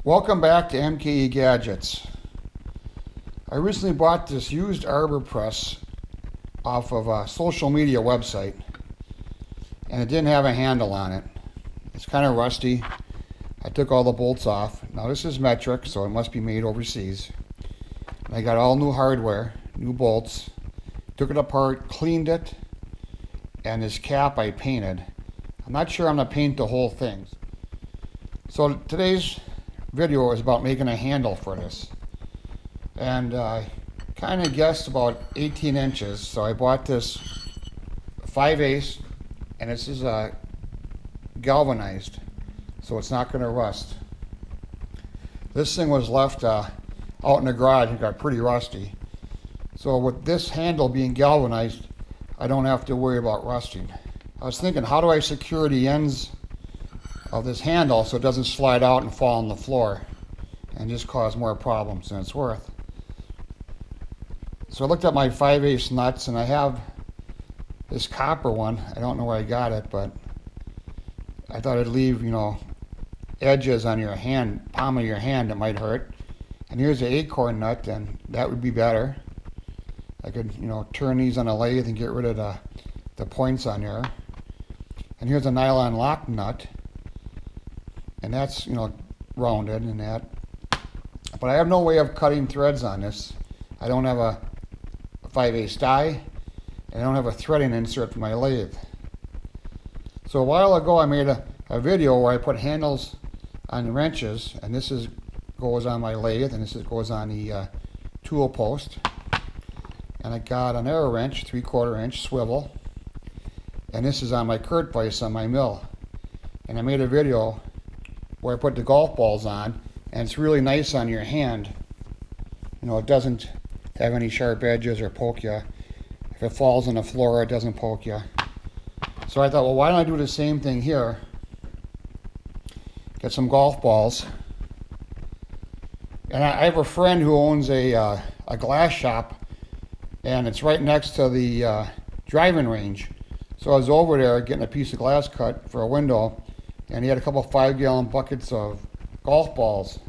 Welcome back to MKE Gadgets. I recently bought this used Arbor press off of a social media website, and it didn't have a handle on it. It's kind of rusty. I took all the bolts off. Now this is metric, so it must be made overseas. And I got all new hardware, new bolts, took it apart, cleaned it, and this cap I painted. I'm not sure I'm going to paint the whole thing. So today's video is about making a handle for this, and I kind of guessed about 18 inches, so I bought this 5/8, and this is galvanized, so it's not going to rust. This thing was left out in the garage and got pretty rusty, so with this handle being galvanized, I don't have to worry about rusting. I was thinking, how do I secure the ends of this handle so it doesn't slide out and fall on the floor and just cause more problems than it's worth. So I looked at my 5/8 nuts, and I have this copper one. I don't know where I got it, but I thought it'd leave, edges on your hand, palm of your hand that might hurt. And here's the acorn nut, and that would be better. I could, turn these on a lathe and get rid of the points on there. And here's a nylon lock nut, and that's, rounded and that. But I have no way of cutting threads on this. I don't have a 5/8 die, and I don't have a threading insert for my lathe. So a while ago I made a video where I put handles on wrenches, and this goes on my lathe, and this goes on the tool post. And I got an arrow wrench, 3/4 inch swivel, and this is on my Kurt vise on my mill. And I made a video where I put the golf balls on, and it's really nice on your hand. It doesn't have any sharp edges or poke you. If it falls on the floor, it doesn't poke you. So I thought, well, why don't I do the same thing here? Get some golf balls. And I have a friend who owns a glass shop, and it's right next to the driving range. So I was over there getting a piece of glass cut for a window, and he had a couple 5-gallon buckets of golf balls.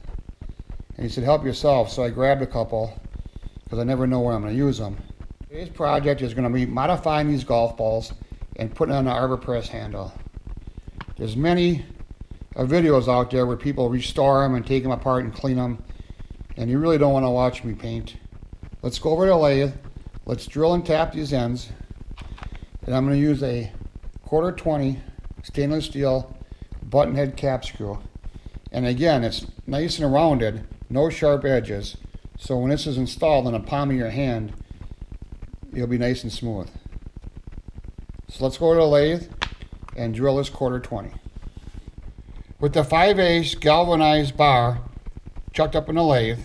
And he said, help yourself. So I grabbed a couple, because I never know where I'm going to use them. Today's project is going to be modifying these golf balls and putting on an Arbor press handle. There's many videos out there where people restore them and take them apart and clean them, and you really don't want to watch me paint. Let's go over to the lathe. Let's drill and tap these ends. And I'm going to use a 1/4-20 stainless steel button head cap screw. And again, it's nice and rounded, no sharp edges. So when this is installed on the palm of your hand, it'll be nice and smooth. So let's go to the lathe and drill this 1/4-20. With the 5/8 galvanized bar chucked up in the lathe,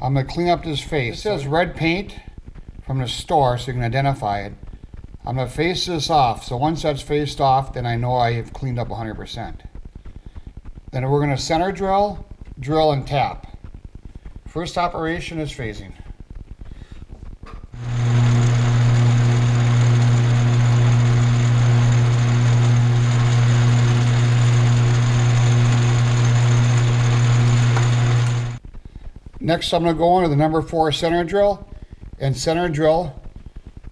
I'm going to clean up this face. It says red paint from the store, so you can identify it. I'm going to face this off, so once that's faced off, then I know I have cleaned up 100%. Then we're going to center drill, drill, and tap. First operation is phasing. Next, I'm going to go into the number 4 center drill and center drill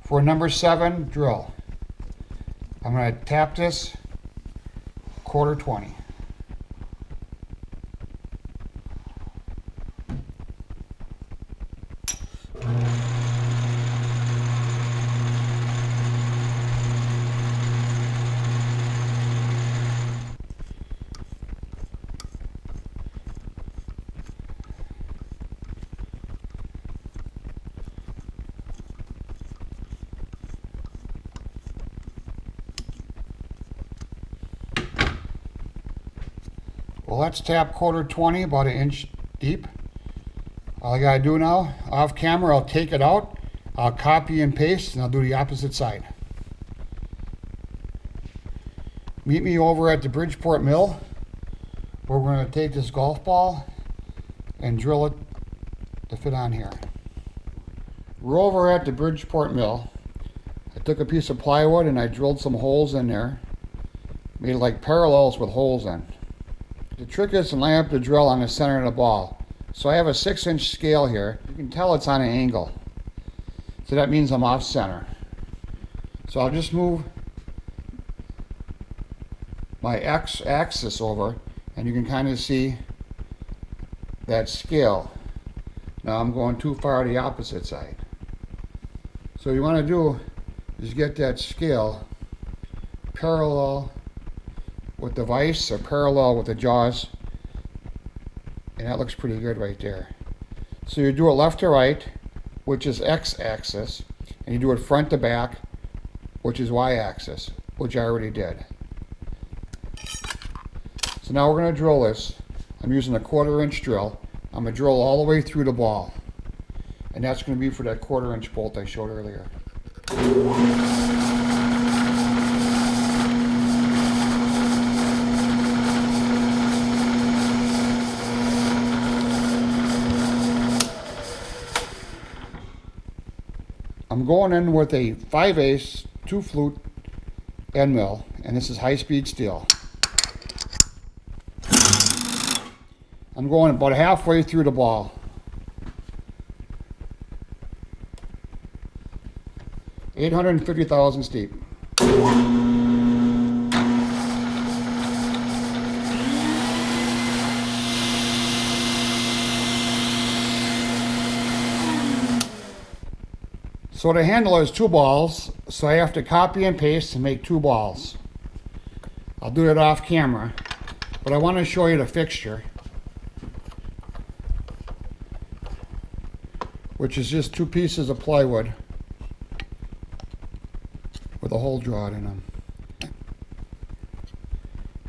for number 7 drill. I'm going to tap this 1/4-20. Well, let's tap 1/4-20, about 1 inch deep. All I gotta do now, off camera, I'll take it out, I'll copy and paste, and I'll do the opposite side. Meet me over at the Bridgeport mill, where we're gonna take this golf ball and drill it to fit on here. We're over at the Bridgeport mill. I took a piece of plywood and I drilled some holes in there. Made like parallels with holes in. The trick is to line up the drill on the center of the ball. So I have a 6-inch scale here. You can tell it's on an angle. So that means I'm off center. So I'll just move my x-axis over, and you can kind of see that scale. Now I'm going too far to the opposite side. So what you want to do is get that scale parallel with the vise or parallel with the jaws, and that looks pretty good right there. So you do it left to right, which is x-axis, and you do it front to back, which is y-axis, which I already did. So now we're going to drill this. I'm using a 1/4-inch drill. I'm going to drill all the way through the ball, and that's going to be for that 1/4-inch bolt I showed earlier. I'm going in with a 5/8 2-flute end mill, and this is high-speed steel. I'm going about halfway through the ball. 850 thousandths deep. So the handle is 2 balls, so I have to copy and paste to make 2 balls. I'll do it off camera, but I want to show you the fixture, which is just 2 pieces of plywood with a hole drawn in them.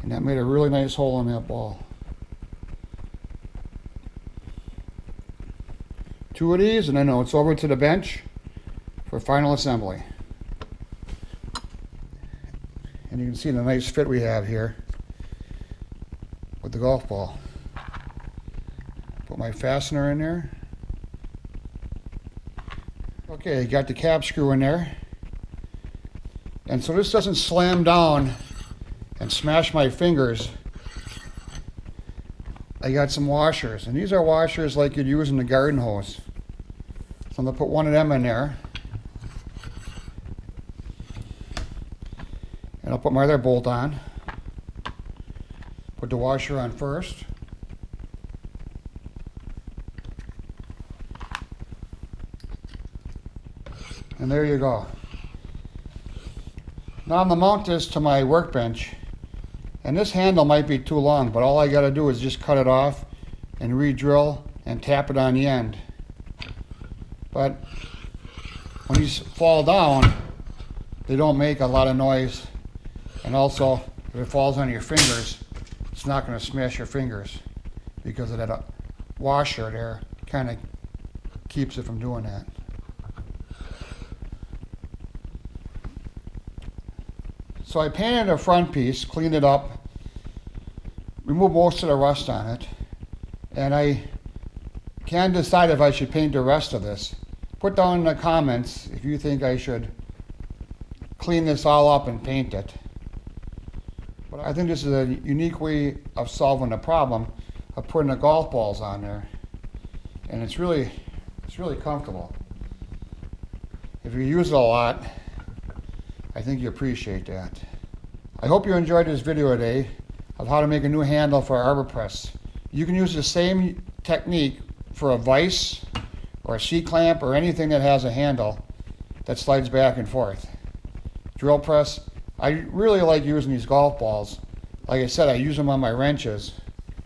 And that made a really nice hole in that ball. 2 of these, and then it's over to the bench for final assembly. And you can see the nice fit we have here with the golf ball. Put my fastener in there. Okay, got the cap screw in there. And so this doesn't slam down and smash my fingers. I got some washers, and these are washers like you'd use in the garden hose. So I'm going to put one of them in there. And I'll put my other bolt on. Put the washer on first. And there you go. Now I'm going to mount this to my workbench. And this handle might be too long, but all I got to do is just cut it off and re-drill and tap it on the end. But when these fall down, they don't make a lot of noise. And also, if it falls on your fingers, it's not going to smash your fingers because of that washer there. Kind of keeps it from doing that. So I painted the front piece, cleaned it up, removed most of the rust on it, and I can't decide if I should paint the rest of this. Put down in the comments if you think I should clean this all up and paint it. But I think this is a unique way of solving the problem of putting the golf balls on there, and it's really comfortable. If you use it a lot, I think you appreciate that. I hope you enjoyed this video today of how to make a new handle for Arbor Press. You can use the same technique for a vise or a C-clamp or anything that has a handle that slides back and forth. Drill press, I really like using these golf balls. Like I said, I use them on my wrenches,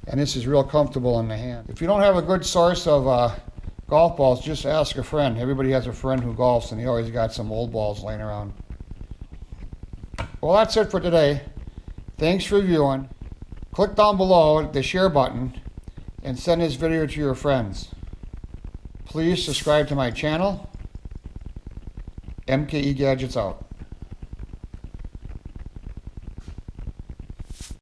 and this is real comfortable in the hand. If you don't have a good source of golf balls, just ask a friend. Everybody has a friend who golfs, and he always got some old balls laying around. Well, that's it for today. Thanks for viewing. Click down below the share button and send this video to your friends. Please subscribe to my channel. MKE Gadgets out.